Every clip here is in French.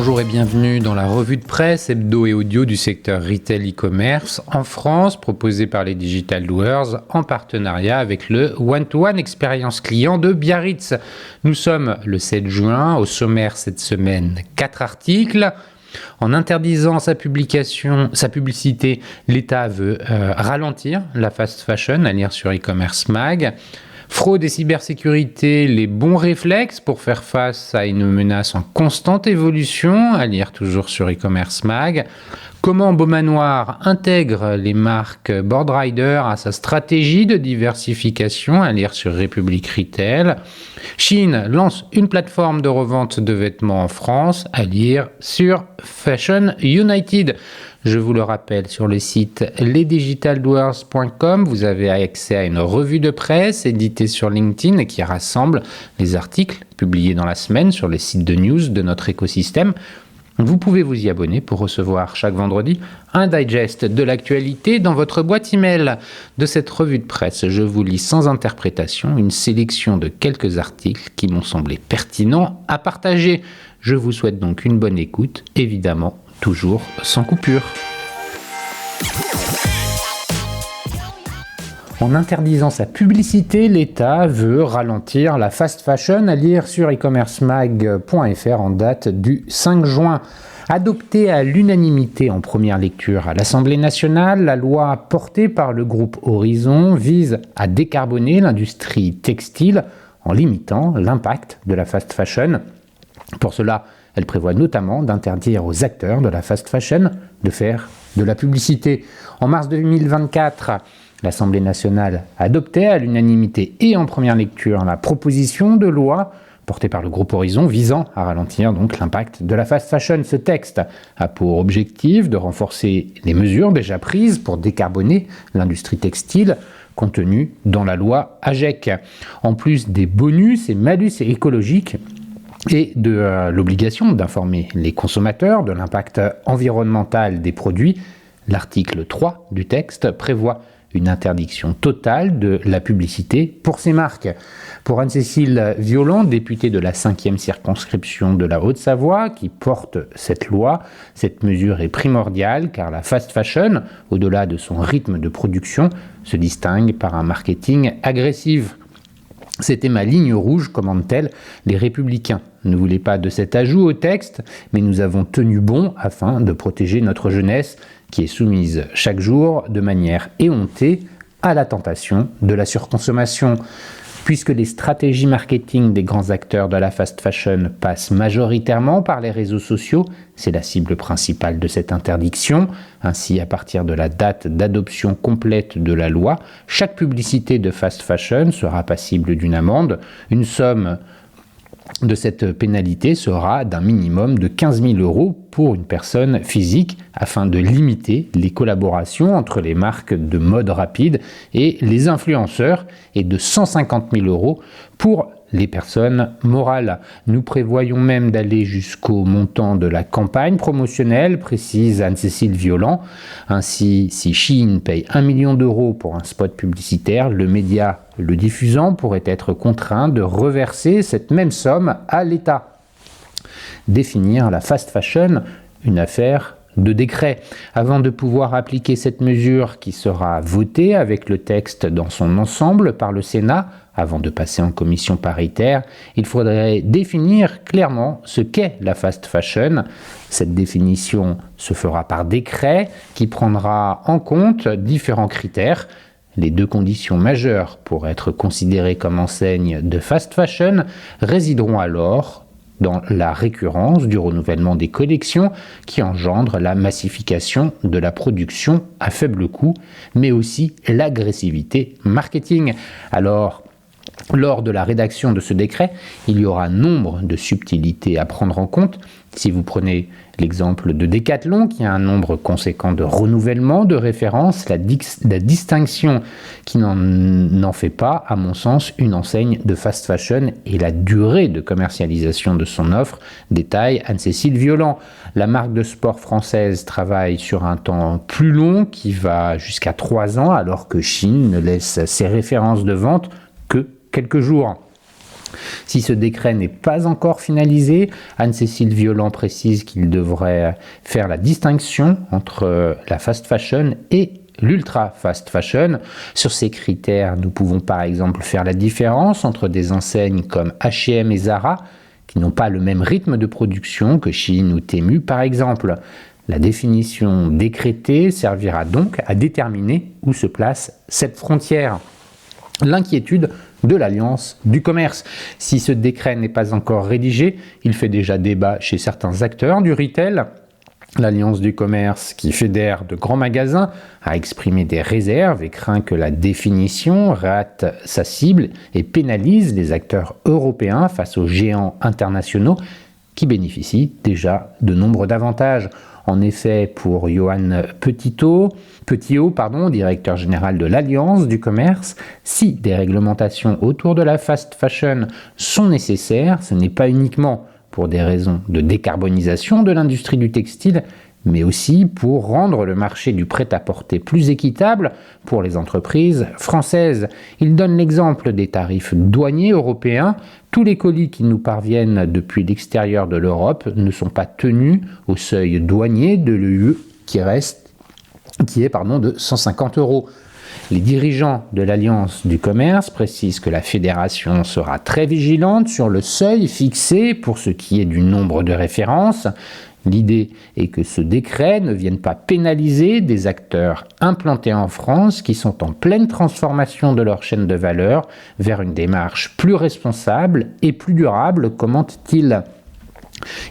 Bonjour et bienvenue dans la revue de presse hebdo et audio du secteur retail e-commerce en France, proposée par les Digital Doers en partenariat avec le One-to-One expérience client de Biarritz. Nous sommes le 7 juin, au sommaire cette semaine, 4 articles. En interdisant sa publicité, l'État veut ralentir la fast fashion, à lire sur e-commerce mag. Fraude et cybersécurité, les bons réflexes pour faire face à une menace en constante évolution, à lire toujours sur e-commerce mag. Comment Beaumanoir intègre les marques Boardrider à sa stratégie de diversification, à lire sur République Retail. Shein lance une plateforme de revente de vêtements en France, à lire sur Fashion United. Je vous le rappelle, sur le site lesdigitaldoers.com, vous avez accès à une revue de presse éditée sur LinkedIn et qui rassemble les articles publiés dans la semaine sur les sites de news de notre écosystème. Vous pouvez vous y abonner pour recevoir chaque vendredi un digest de l'actualité dans votre boîte email. De cette revue de presse, je vous lis sans interprétation une sélection de quelques articles qui m'ont semblé pertinents à partager. Je vous souhaite donc une bonne écoute, évidemment, toujours sans coupure. En interdisant sa publicité, l'État veut ralentir la fast fashion, à lire sur e-commercemag.fr en date du 5 juin. Adoptée à l'unanimité en première lecture à l'Assemblée nationale, la loi portée par le groupe Horizon vise à décarboner l'industrie textile en limitant l'impact de la fast fashion. Pour cela, elle prévoit notamment d'interdire aux acteurs de la fast fashion de faire de la publicité. En mars 2024, l'Assemblée nationale adoptait à l'unanimité et en première lecture la proposition de loi portée par le groupe Horizon visant à ralentir donc l'impact de la fast fashion. Ce texte a pour objectif de renforcer les mesures déjà prises pour décarboner l'industrie textile contenues dans la loi AGEC. En plus des bonus et malus écologiques, et de l'obligation d'informer les consommateurs de l'impact environnemental des produits, l'article 3 du texte prévoit une interdiction totale de la publicité pour ces marques. Pour Anne-Cécile Violent, députée de la 5e circonscription de la Haute-Savoie, qui porte cette loi, cette mesure est primordiale car la fast fashion, au-delà de son rythme de production, se distingue par un marketing agressif. C'était ma ligne rouge, commandent-elles les Républicains. Ne voulaient pas de cet ajout au texte, mais nous avons tenu bon afin de protéger notre jeunesse qui est soumise chaque jour de manière éhontée à la tentation de la surconsommation. Puisque les stratégies marketing des grands acteurs de la fast fashion passent majoritairement par les réseaux sociaux, c'est la cible principale de cette interdiction. Ainsi, à partir de la date d'adoption complète de la loi, chaque publicité de fast fashion sera passible d'une amende. Une somme de cette pénalité sera d'un minimum de 15 000 € pour une personne physique afin de limiter les collaborations entre les marques de mode rapide et les influenceurs et de 150 000 € pour les personnes morales. Nous prévoyons même d'aller jusqu'au montant de la campagne promotionnelle, précise Anne-Cécile Violent. Ainsi, si Shein paye 1 million d'euros pour un spot publicitaire, le média le diffusant pourrait être contraint de reverser cette même somme à l'État. Définir la fast fashion, une affaire de décret. Avant de pouvoir appliquer cette mesure qui sera votée avec le texte dans son ensemble par le Sénat, avant de passer en commission paritaire, il faudrait définir clairement ce qu'est la fast fashion. Cette définition se fera par décret qui prendra en compte différents critères. Les deux conditions majeures pour être considérée comme enseigne de fast fashion résideront alors dans la récurrence du renouvellement des collections qui engendre la massification de la production à faible coût, mais aussi l'agressivité marketing. Alors, lors de la rédaction de ce décret, il y aura nombre de subtilités à prendre en compte. Si vous prenez l'exemple de Decathlon, qui a un nombre conséquent de renouvellements de références, la distinction qui n'en fait pas, à mon sens, une enseigne de fast fashion et la durée de commercialisation de son offre, détaille Anne-Cécile Violent. La marque de sport française travaille sur un temps plus long qui va jusqu'à 3 ans, alors que Shein ne laisse ses références de vente que quelques jours. Si ce décret n'est pas encore finalisé, Anne-Cécile Violent précise qu'il devrait faire la distinction entre la fast fashion et l'ultra fast fashion. Sur ces critères, nous pouvons par exemple faire la différence entre des enseignes comme H&M et Zara, qui n'ont pas le même rythme de production que Shein ou Temu par exemple. La définition décrétée servira donc à déterminer où se place cette frontière. L'inquiétude de l'Alliance du commerce. Si ce décret n'est pas encore rédigé, il fait déjà débat chez certains acteurs du retail. L'Alliance du commerce, qui fédère de grands magasins, a exprimé des réserves et craint que la définition rate sa cible et pénalise les acteurs européens face aux géants internationaux qui bénéficient déjà de nombre d'avantages. En effet, pour Johan Petitot, directeur général de l'Alliance du commerce, si des réglementations autour de la fast fashion sont nécessaires, ce n'est pas uniquement pour des raisons de décarbonisation de l'industrie du textile, mais aussi pour rendre le marché du prêt-à-porter plus équitable pour les entreprises françaises. Il donne l'exemple des tarifs douaniers européens. Tous les colis qui nous parviennent depuis l'extérieur de l'Europe ne sont pas tenus au seuil douanier de l'UE qui est de 150 €. Les dirigeants de l'Alliance du commerce précisent que la fédération sera très vigilante sur le seuil fixé pour ce qui est du nombre de références. L'idée est que ce décret ne vienne pas pénaliser des acteurs implantés en France qui sont en pleine transformation de leur chaîne de valeur vers une démarche plus responsable et plus durable, commente-t-il.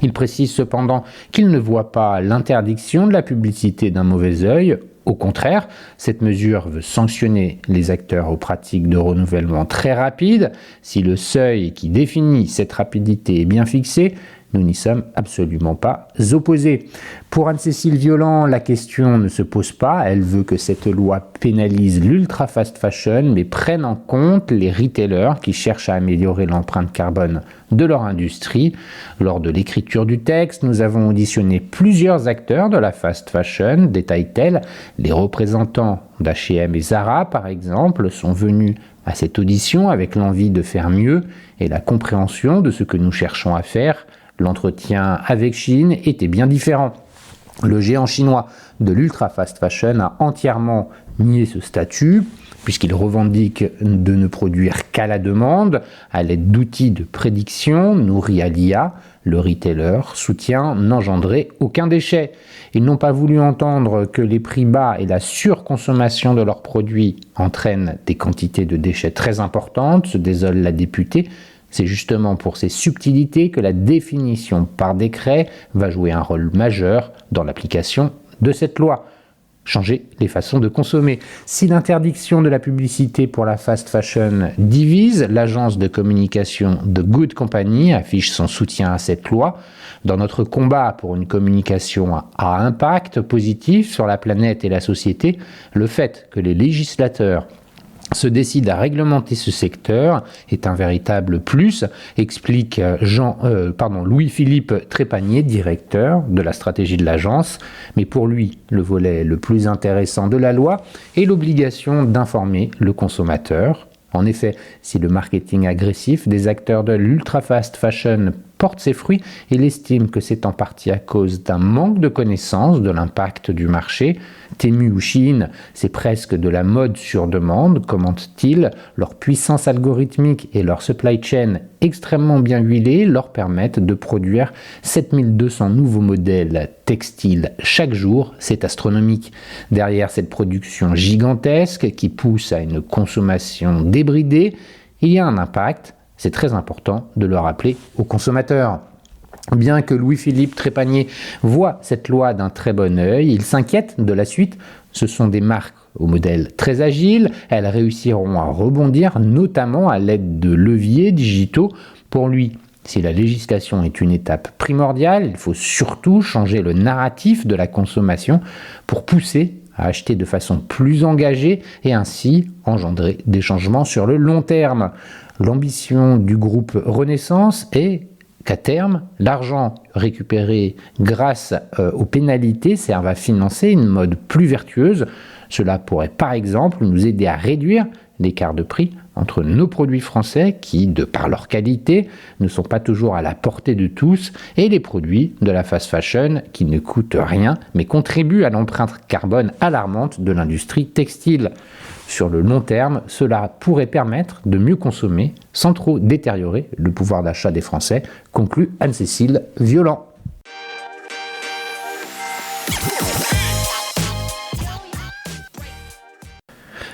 Il précise cependant qu'il ne voit pas l'interdiction de la publicité d'un mauvais œil. Au contraire, cette mesure veut sanctionner les acteurs aux pratiques de renouvellement très rapides. Si le seuil qui définit cette rapidité est bien fixé, nous n'y sommes absolument pas opposés. Pour Anne-Cécile Violent, la question ne se pose pas. Elle veut que cette loi pénalise l'ultra fast fashion, mais prenne en compte les retailers qui cherchent à améliorer l'empreinte carbone de leur industrie. Lors de l'écriture du texte, nous avons auditionné plusieurs acteurs de la fast fashion, détaille-t-elle. Les représentants d'H&M et Zara, par exemple, sont venus à cette audition avec l'envie de faire mieux et la compréhension de ce que nous cherchons à faire. L'entretien avec Shein était bien différent. Le géant chinois de l'ultra fast fashion a entièrement nié ce statut, puisqu'il revendique de ne produire qu'à la demande, à l'aide d'outils de prédiction nourris à l'IA. Le retailer soutient n'engendrer aucun déchet. Ils n'ont pas voulu entendre que les prix bas et la surconsommation de leurs produits entraînent des quantités de déchets très importantes, se désole la députée. C'est justement pour ces subtilités que la définition par décret va jouer un rôle majeur dans l'application de cette loi. Changer les façons de consommer. Si l'interdiction de la publicité pour la fast fashion divise, l'agence de communication The Good Company affiche son soutien à cette loi. Dans notre combat pour une communication à impact positif sur la planète et la société, le fait que les législateurs se décide à réglementer ce secteur est un véritable plus, explique Louis-Philippe Trépanier, directeur de la stratégie de l'agence. Mais pour lui, le volet le plus intéressant de la loi est l'obligation d'informer le consommateur. En effet, si le marketing agressif des acteurs de l'ultra-fast fashion porte ses fruits, il estime que c'est en partie à cause d'un manque de connaissance de l'impact du marché. Temu ou Shein, c'est presque de la mode sur demande, commente-t-il. Leur puissance algorithmique et leur supply chain extrêmement bien huilée leur permettent de produire 7200 nouveaux modèles textiles chaque jour. C'est astronomique. Derrière cette production gigantesque qui pousse à une consommation débridée, il y a un impact. C'est très important de le rappeler aux consommateurs. Bien que Louis-Philippe Trépanier voit cette loi d'un très bon œil, il s'inquiète de la suite. Ce sont des marques au modèle très agile. Elles réussiront à rebondir, notamment à l'aide de leviers digitaux. Pour lui, si la législation est une étape primordiale, il faut surtout changer le narratif de la consommation pour pousser à acheter de façon plus engagée et ainsi engendrer des changements sur le long terme. L'ambition du groupe Renaissance est qu'à terme, l'argent récupéré grâce aux pénalités serve à financer une mode plus vertueuse. Cela pourrait par exemple nous aider à réduire l'écart de prix entre nos produits français qui, de par leur qualité, ne sont pas toujours à la portée de tous, et les produits de la fast fashion qui ne coûtent rien mais contribuent à l'empreinte carbone alarmante de l'industrie textile. Sur le long terme, cela pourrait permettre de mieux consommer sans trop détériorer le pouvoir d'achat des Français, conclut Anne-Cécile Violent.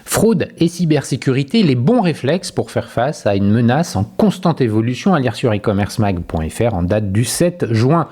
Fraude et cybersécurité, les bons réflexes pour faire face à une menace en constante évolution, à lire sur e-commercemag.fr en date du 7 juin.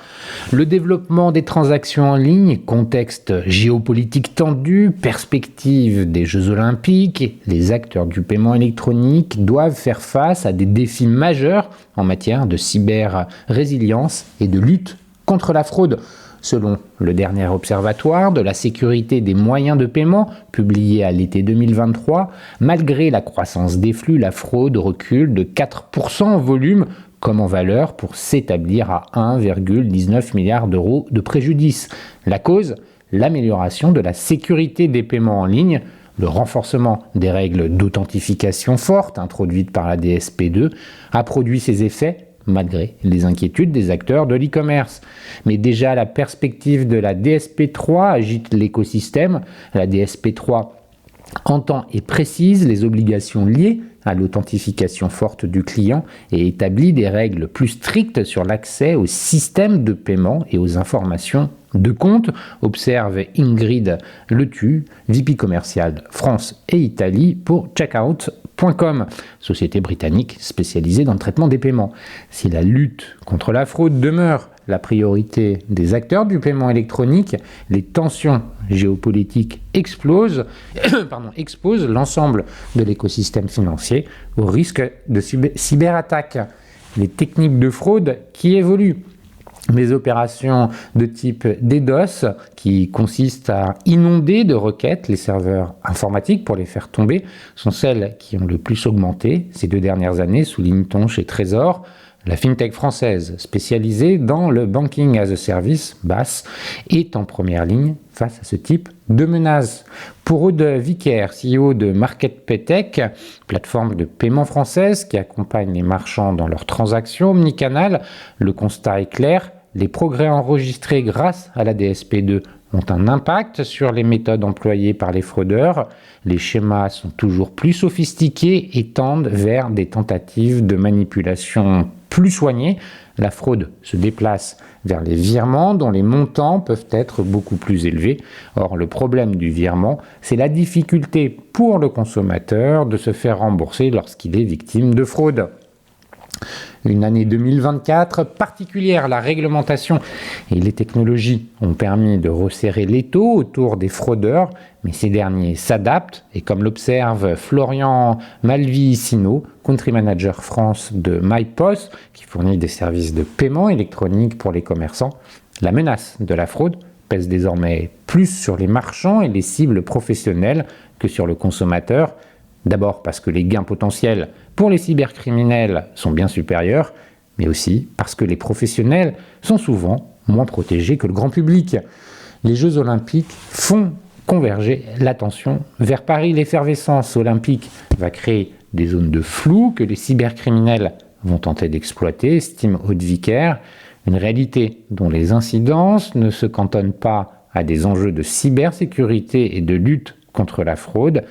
Le développement des transactions en ligne, contexte géopolitique tendu, perspective des Jeux Olympiques, les acteurs du paiement électronique doivent faire face à des défis majeurs en matière de cyber-résilience et de lutte contre la fraude. Selon le dernier observatoire de la sécurité des moyens de paiement, publié à l'été 2023, malgré la croissance des flux, la fraude recule de 4% en volume comme en valeur pour s'établir à 1,19 milliard d'euros de préjudice. La cause ? L'amélioration de la sécurité des paiements en ligne. Le renforcement des règles d'authentification fortes introduites par la DSP2 a produit ses effets malgré les inquiétudes des acteurs de l'e-commerce. Mais déjà, la perspective de la DSP3 agite l'écosystème. La DSP3 entend et précise les obligations liées à l'authentification forte du client et établit des règles plus strictes sur l'accès au système de paiement et aux informations de compte, observe Ingrid Letu, VP commercial France et Italie pour Checkout.com, société britannique spécialisée dans le traitement des paiements. Si la lutte contre la fraude demeure la priorité des acteurs du paiement électronique, les tensions géopolitiques exposent l'ensemble de l'écosystème financier au risque de cyberattaques. Les techniques de fraude qui évoluent. Les opérations de type DDoS, qui consistent à inonder de requêtes les serveurs informatiques pour les faire tomber, sont celles qui ont le plus augmenté ces 2 dernières années, souligne-t-on chez Trésor. La fintech française, spécialisée dans le banking as a service, BaaS, est en première ligne face à ce type de menaces. Pour Aude Vicaire, CEO de MarketPayTech, plateforme de paiement française qui accompagne les marchands dans leurs transactions omnicanales, le constat est clair, les progrès enregistrés grâce à la DSP2 ont un impact sur les méthodes employées par les fraudeurs. Les schémas sont toujours plus sophistiqués et tendent vers des tentatives de manipulation plus soignées. La fraude se déplace vers les virements dont les montants peuvent être beaucoup plus élevés. Or, le problème du virement, c'est la difficulté pour le consommateur de se faire rembourser lorsqu'il est victime de fraude. Une année 2024 particulière, la réglementation et les technologies ont permis de resserrer l'étau autour des fraudeurs, mais ces derniers s'adaptent et comme l'observe Florian Malvicino, Country Manager France de MyPOS, qui fournit des services de paiement électronique pour les commerçants, la menace de la fraude pèse désormais plus sur les marchands et les cibles professionnelles que sur le consommateur. D'abord parce que les gains potentiels pour les cybercriminels sont bien supérieurs, mais aussi parce que les professionnels sont souvent moins protégés que le grand public. Les Jeux Olympiques font converger l'attention vers Paris. L'effervescence olympique va créer des zones de flou que les cybercriminels vont tenter d'exploiter, estime Aude Vicaire, une réalité dont les incidences ne se cantonnent pas à des enjeux de cybersécurité et de lutte contre la fraude.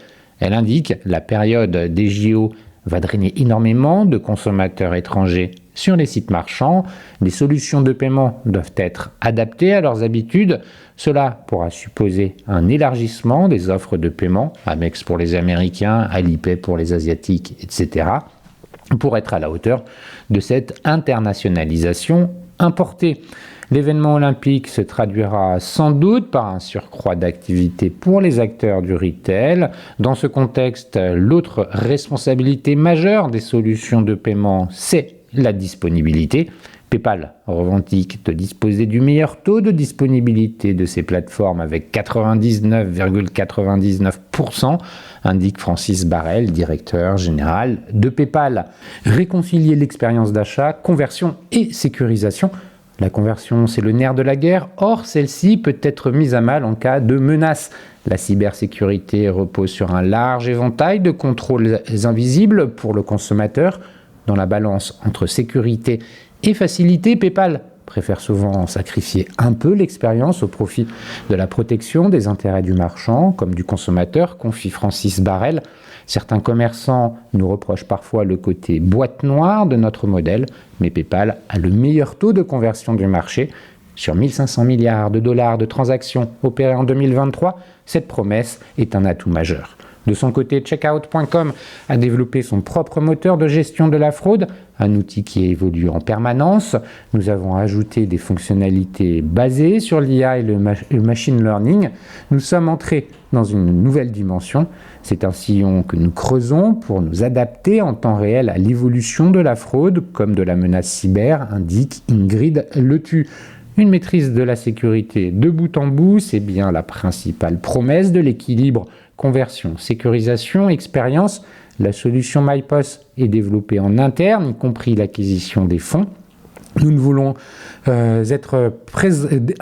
Elle indique que la période des JO va drainer énormément de consommateurs étrangers sur les sites marchands. Les solutions de paiement doivent être adaptées à leurs habitudes. Cela pourra supposer un élargissement des offres de paiement, Amex pour les Américains, Alipay pour les Asiatiques, etc., pour être à la hauteur de cette internationalisation importée. L'événement olympique se traduira sans doute par un surcroît d'activité pour les acteurs du retail. Dans ce contexte, l'autre responsabilité majeure des solutions de paiement, c'est la disponibilité. PayPal revendique de disposer du meilleur taux de disponibilité de ses plateformes avec 99,99%, indique Francis Barrel, directeur général de PayPal. Réconcilier l'expérience d'achat, conversion et sécurisation. La conversion, c'est le nerf de la guerre. Or, celle-ci peut être mise à mal en cas de menace. La cybersécurité repose sur un large éventail de contrôles invisibles pour le consommateur. Dans la balance entre sécurité et facilité, PayPal préfère souvent sacrifier un peu l'expérience au profit de la protection des intérêts du marchand comme du consommateur, confie Francis Barrel. Certains commerçants nous reprochent parfois le côté boîte noire de notre modèle, mais PayPal a le meilleur taux de conversion du marché. Sur 1500 milliards de dollars de transactions opérées en 2023, cette promesse est un atout majeur. De son côté, Checkout.com a développé son propre moteur de gestion de la fraude, un outil qui évolue en permanence. Nous avons ajouté des fonctionnalités basées sur l'IA et le machine learning. Nous sommes entrés dans une nouvelle dimension. C'est un sillon que nous creusons pour nous adapter en temps réel à l'évolution de la fraude comme de la menace cyber, indique Ingrid Letu. Une maîtrise de la sécurité de bout en bout, c'est bien la principale promesse de l'équilibre conversion, sécurisation, expérience. La solution MyPOS est développée en interne, y compris l'acquisition des fonds. Nous ne voulons être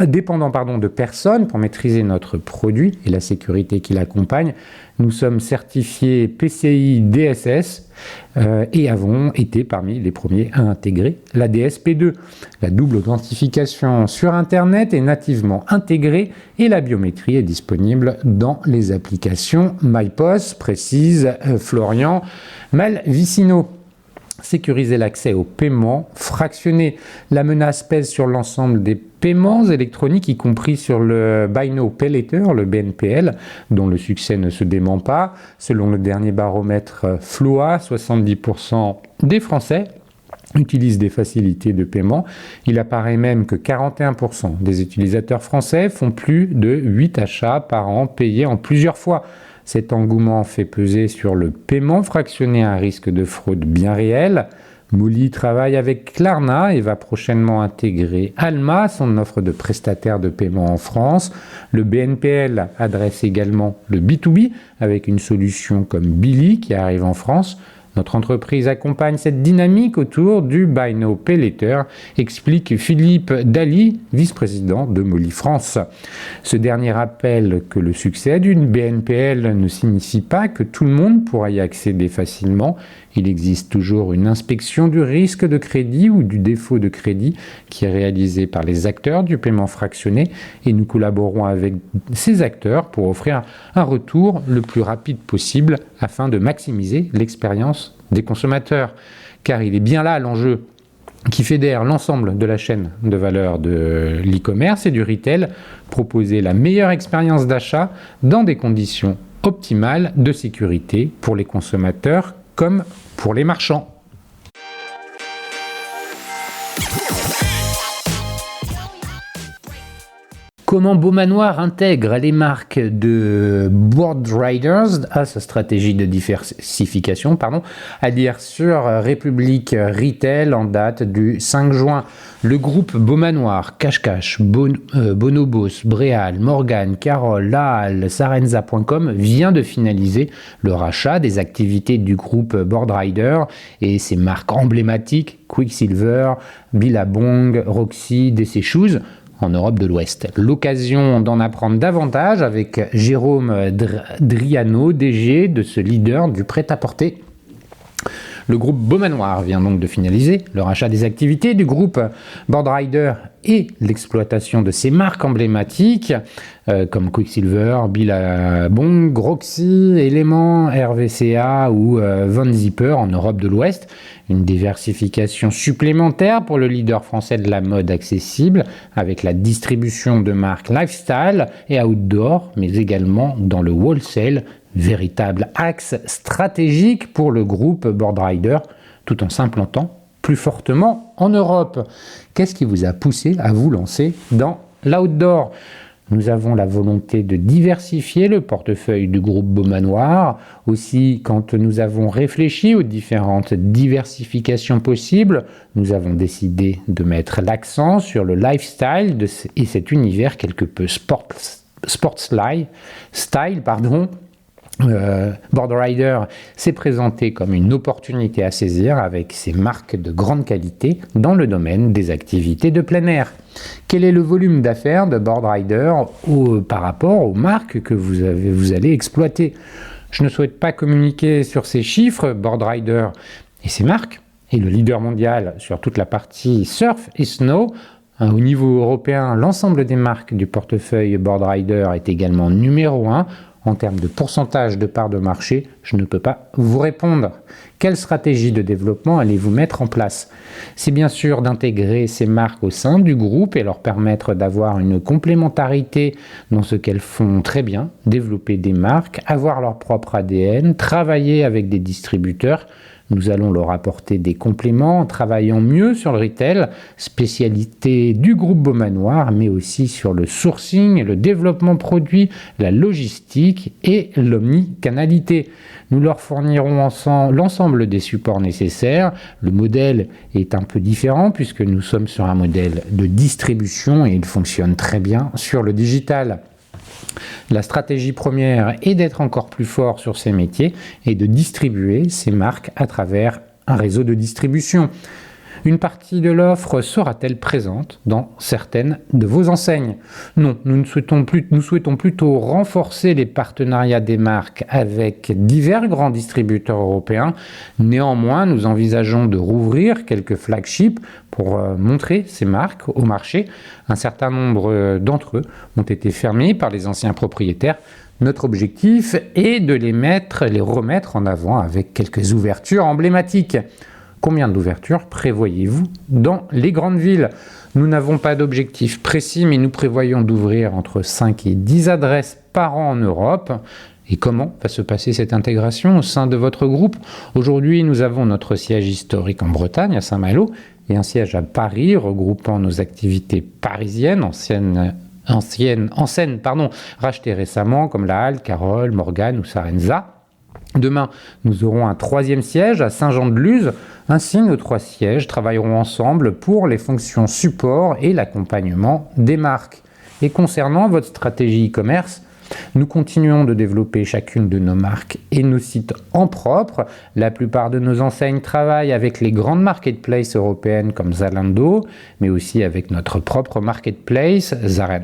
dépendants de personne pour maîtriser notre produit et la sécurité qui l'accompagne. Nous sommes certifiés PCI DSS et avons été parmi les premiers à intégrer la DSP2. La double authentification sur Internet est nativement intégrée et la biométrie est disponible dans les applications MyPOS, précise Florian Malvicino. Sécuriser l'accès aux paiements fractionnés. La menace pèse sur l'ensemble des paiements électroniques, y compris sur le Buy Now Pay Later, le BNPL, dont le succès ne se dément pas. Selon le dernier baromètre FLOA, 70% des Français utilisent des facilités de paiement. Il apparaît même que 41% des utilisateurs français font plus de 8 achats par an payés en plusieurs fois. Cet engouement fait peser sur le paiement fractionné un risque de fraude bien réel. Molly travaille avec Klarna et va prochainement intégrer Alma, son offre de prestataire de paiement en France. Le BNPL adresse également le B2B avec une solution comme Billy qui arrive en France. Notre entreprise accompagne cette dynamique autour du Buy Now Pay Later, explique Philippe Daly, vice-président de Molly France. Ce dernier rappelle que le succès d'une BNPL ne signifie pas que tout le monde pourra y accéder facilement. Il existe toujours une inspection du risque de crédit ou du défaut de crédit qui est réalisée par les acteurs du paiement fractionné et nous collaborons avec ces acteurs pour offrir un retour le plus rapide possible afin de maximiser l'expérience des consommateurs. Car il est bien là l'enjeu qui fédère l'ensemble de la chaîne de valeur de l'e-commerce et du retail, proposer la meilleure expérience d'achat dans des conditions optimales de sécurité pour les consommateurs comme pour les marchands. Comment Beaumanoir intègre les marques de Boardriders à sa stratégie de diversification, à dire sur République Retail en date du 5 juin. Le groupe Beaumanoir, Cache-Cache, Bonobos, Bréal, Morgan, Carole, Laal, Sarenza.com vient de finaliser le rachat des activités du groupe Boardrider et ses marques emblématiques Quicksilver, Billabong, Roxy, DC Shoes en Europe de l'Ouest. L'occasion d'en apprendre davantage avec Jérôme Driano, DG de ce leader du prêt-à-porter. Le groupe Beaumanoir vient donc de finaliser le rachat des activités du groupe Boardrider et l'exploitation de ses marques emblématiques comme Quicksilver, Billabong, Roxy, Element, RVCA ou Von Zipper en Europe de l'Ouest. Une diversification supplémentaire pour le leader français de la mode accessible avec la distribution de marques lifestyle et outdoor, mais également dans le wholesale, véritable axe stratégique pour le groupe Boardrider, tout en s'implantant plus fortement en Europe. Qu'est-ce qui vous a poussé à vous lancer dans l'outdoor ? Nous avons la volonté de diversifier le portefeuille du groupe Beaumanoir. Aussi, quand nous avons réfléchi aux différentes diversifications possibles, nous avons décidé de mettre l'accent sur le lifestyle et cet univers quelque peu style, Boardrider s'est présenté comme une opportunité à saisir avec ses marques de grande qualité dans le domaine des activités de plein air. Quel est le volume d'affaires de Boardrider par rapport aux marques que vous allez exploiter? Je ne souhaite pas communiquer sur ces chiffres. Boardrider et ses marques est le leader mondial sur toute la partie surf et snow. Au niveau européen, l'ensemble des marques du portefeuille Boardrider est également numéro 1. En termes de pourcentage de part de marché, je ne peux pas vous répondre. Quelle stratégie de développement allez-vous mettre en place? C'est bien sûr d'intégrer ces marques au sein du groupe et leur permettre d'avoir une complémentarité dans ce qu'elles font très bien, développer des marques, avoir leur propre ADN, travailler avec des distributeurs. Nous allons leur apporter des compléments en travaillant mieux sur le retail, spécialité du groupe Beaumanoir, mais aussi sur le sourcing, le développement produit, la logistique et l'omnicanalité. Nous leur fournirons l'ensemble des supports nécessaires. Le modèle est un peu différent puisque nous sommes sur un modèle de distribution et il fonctionne très bien sur le digital. La stratégie première est d'être encore plus fort sur ces métiers et de distribuer ces marques à travers un réseau de distribution. Une partie de l'offre sera-t-elle présente dans certaines de vos enseignes? Non, nous souhaitons plutôt renforcer les partenariats des marques avec divers grands distributeurs européens. Néanmoins, nous envisageons de rouvrir quelques flagships pour montrer ces marques au marché. Un certain nombre d'entre eux ont été fermés par les anciens propriétaires. Notre objectif est de les remettre en avant avec quelques ouvertures emblématiques. Combien d'ouvertures prévoyez-vous dans les grandes villes? Nous n'avons pas d'objectif précis, mais nous prévoyons d'ouvrir entre 5 et 10 adresses par an en Europe. Et comment va se passer cette intégration au sein de votre groupe? Aujourd'hui, nous avons notre siège historique en Bretagne, à Saint-Malo, et un siège à Paris, regroupant nos activités parisiennes, enseignes rachetées récemment, comme la Halle, Carole, Morgan ou Sarenza. Demain, nous aurons un 3e siège à Saint-Jean-de-Luz. Ainsi, nos 3 sièges travailleront ensemble pour les fonctions support et l'accompagnement des marques. Et concernant votre stratégie e-commerce, nous continuons de développer chacune de nos marques et nos sites en propre. La plupart de nos enseignes travaillent avec les grandes marketplaces européennes comme Zalando, mais aussi avec notre propre marketplace,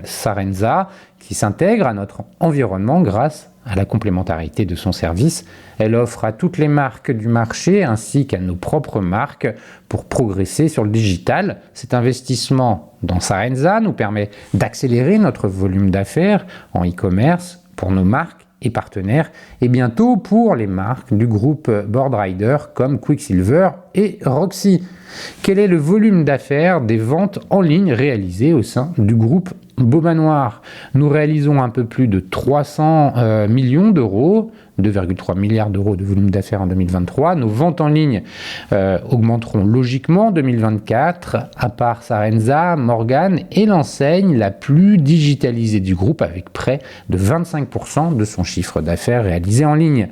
Sarenza, qui s'intègre à notre environnement grâce à la complémentarité de son service. Elle offre à toutes les marques du marché ainsi qu'à nos propres marques pour progresser sur le digital. Cet investissement dans Sarenza nous permet d'accélérer notre volume d'affaires en e-commerce pour nos marques et partenaires et bientôt pour les marques du groupe Boardrider comme Quicksilver et Roxy. Quel est le volume d'affaires des ventes en ligne réalisées au sein du groupe Beaumanoir? Nous réalisons un peu plus de 300 millions d'euros, 2,3 milliards d'euros de volume d'affaires en 2023. Nos ventes en ligne augmenteront logiquement en 2024, à part Sarenza, Morgan et l'enseigne la plus digitalisée du groupe avec près de 25% de son chiffre d'affaires réalisé en ligne.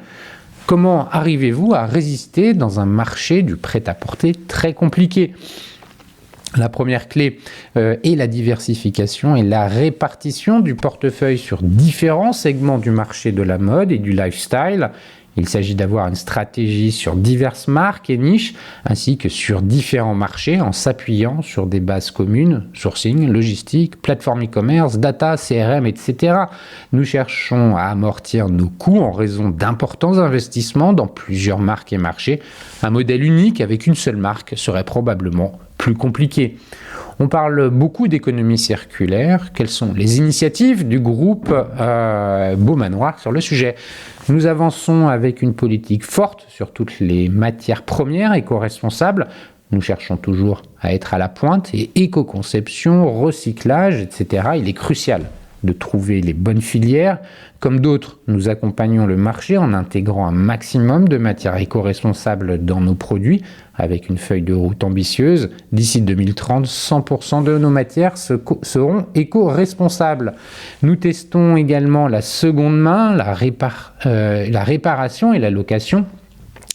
Comment arrivez-vous à résister dans un marché du prêt-à-porter très compliqué? La première clé est la diversification et la répartition du portefeuille sur différents segments du marché de la mode et du lifestyle. Il s'agit d'avoir une stratégie sur diverses marques et niches, ainsi que sur différents marchés en s'appuyant sur des bases communes, sourcing, logistique, plateforme e-commerce, data, CRM, etc. Nous cherchons à amortir nos coûts en raison d'importants investissements dans plusieurs marques et marchés. Un modèle unique avec une seule marque serait probablement plus compliqué. On parle beaucoup d'économie circulaire. Quelles sont les initiatives du groupe Beaumanoir sur le sujet? Nous avançons avec une politique forte sur toutes les matières premières éco-responsables. Nous cherchons toujours à être à la pointe et éco-conception, recyclage, etc. Il est crucial de trouver les bonnes filières. Comme d'autres, nous accompagnons le marché en intégrant un maximum de matières éco-responsables dans nos produits avec une feuille de route ambitieuse. D'ici 2030, 100% de nos matières seront éco-responsables. Nous testons également la seconde main, la réparation et la location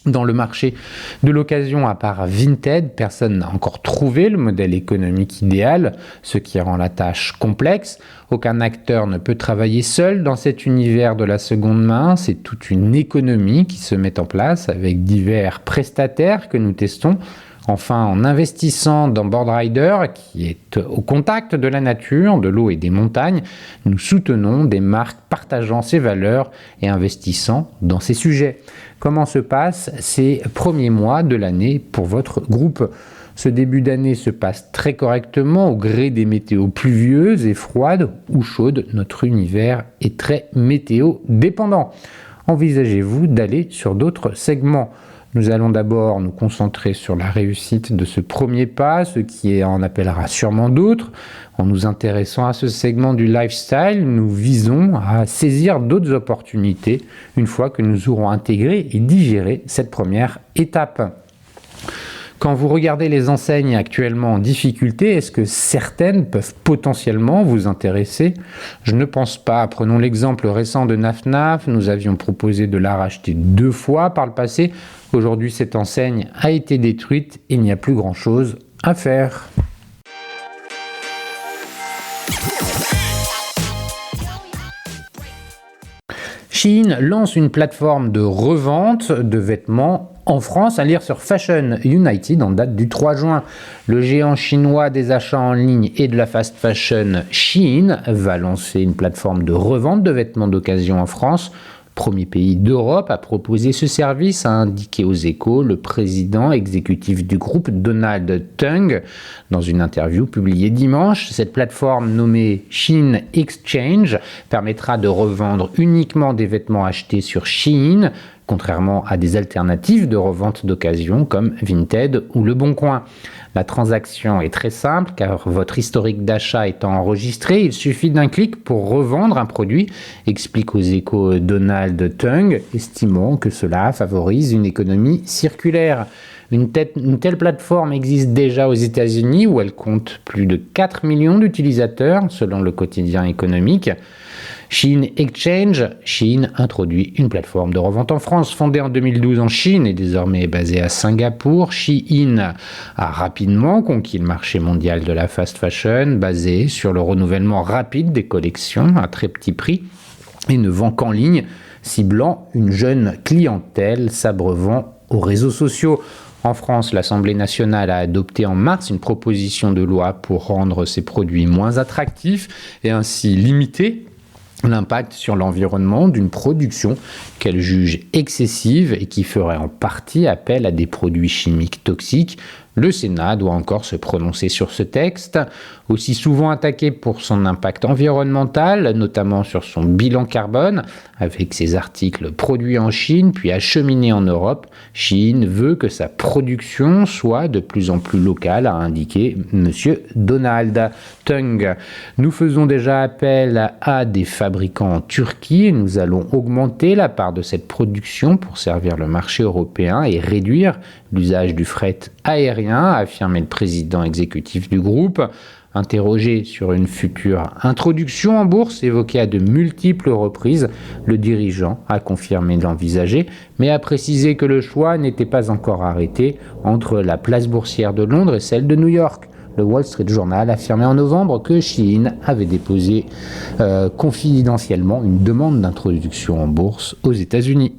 Dans le marché de l'occasion, à part Vinted, personne n'a encore trouvé le modèle économique idéal, ce qui rend la tâche complexe. Aucun acteur ne peut travailler seul dans cet univers de la seconde main. C'est toute une économie qui se met en place avec divers prestataires que nous testons. Enfin, en investissant dans Boardrider, qui est au contact de la nature, de l'eau et des montagnes, nous soutenons des marques partageant ces valeurs et investissant dans ces sujets. Comment se passent ces premiers mois de l'année pour votre groupe ? Ce début d'année se passe très correctement au gré des météos pluvieuses et froides ou chaudes. Notre univers est très météo dépendant. Envisagez-vous d'aller sur d'autres segments ? Nous allons d'abord nous concentrer sur la réussite de ce premier pas, ce qui en appellera sûrement d'autres. En nous intéressant à ce segment du lifestyle, nous visons à saisir d'autres opportunités une fois que nous aurons intégré et digéré cette première étape. Quand vous regardez les enseignes actuellement en difficulté, est-ce que certaines peuvent potentiellement vous intéresser ? Je ne pense pas. Prenons l'exemple récent de Naf. Nous avions proposé de la racheter 2 fois par le passé. Aujourd'hui, cette enseigne a été détruite et il n'y a plus grand-chose à faire. Shein lance une plateforme de revente de vêtements en France, à lire sur Fashion United en date du 3 juin. Le géant chinois des achats en ligne et de la fast fashion Shein va lancer une plateforme de revente de vêtements d'occasion en France. Premier pays d'Europe à proposer ce service, a indiqué aux Échos le président exécutif du groupe Donald Tung dans une interview publiée dimanche. Cette plateforme nommée Shein Exchange permettra de revendre uniquement des vêtements achetés sur Shein, contrairement à des alternatives de revente d'occasion comme Vinted ou Le Bon Coin. La transaction est très simple car votre historique d'achat étant enregistré, il suffit d'un clic pour revendre un produit, explique aux Échos Donald Tung, estimant que cela favorise une économie circulaire. Une telle plateforme existe déjà aux États-Unis où elle compte plus de 4 millions d'utilisateurs selon le quotidien économique. Shein Exchange, Shein introduit une plateforme de revente en France. Fondée en 2012 en Chine et désormais basée à Singapour, Shein a rapidement conquis le marché mondial de la fast fashion, basé sur le renouvellement rapide des collections à très petit prix et ne vend qu'en ligne, ciblant une jeune clientèle s'abreuvant aux réseaux sociaux. En France, l'Assemblée nationale a adopté en mars une proposition de loi pour rendre ces produits moins attractifs et ainsi limiter l'impact sur l'environnement d'une production qu'elle juge excessive et qui ferait en partie appel à des produits chimiques toxiques. Le Sénat doit encore se prononcer sur ce texte, aussi souvent attaqué pour son impact environnemental, notamment sur son bilan carbone, avec ses articles produits en Chine puis acheminés en Europe. Shein veut que sa production soit de plus en plus locale, a indiqué M. Donald Tung. Nous faisons déjà appel à des fabricants en Turquie et nous allons augmenter la part de cette production pour servir le marché européen et réduire l'usage du fret aérien, a affirmé le président exécutif du groupe. Interrogé sur une future introduction en bourse évoquée à de multiples reprises, le dirigeant a confirmé l'envisager, mais a précisé que le choix n'était pas encore arrêté entre la place boursière de Londres et celle de New York. Le Wall Street Journal affirmait en novembre que Shein avait déposé confidentiellement une demande d'introduction en bourse aux États-Unis.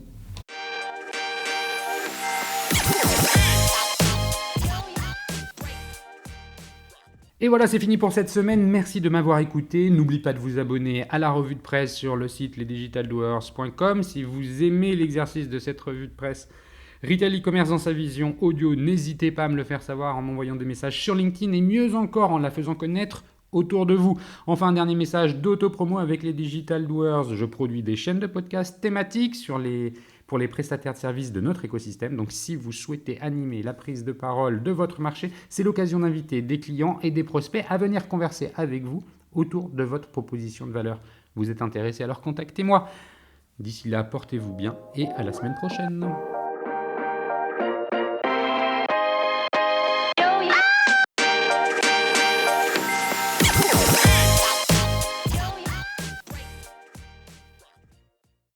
Et voilà, c'est fini pour cette semaine. Merci de m'avoir écouté. N'oubliez pas de vous abonner à la revue de presse sur le site lesdigitaldoers.com. Si vous aimez l'exercice de cette revue de presse Retail e-commerce dans sa vision audio, n'hésitez pas à me le faire savoir en m'envoyant des messages sur LinkedIn et mieux encore en la faisant connaître autour de vous. Enfin, un dernier message d'auto-promo avec les Digital Doers. Je produis des chaînes de podcasts thématiques pour les prestataires de services de notre écosystème. Donc, si vous souhaitez animer la prise de parole de votre marché, c'est l'occasion d'inviter des clients et des prospects à venir converser avec vous autour de votre proposition de valeur. Vous êtes intéressé, alors contactez-moi. D'ici là, portez-vous bien et à la semaine prochaine.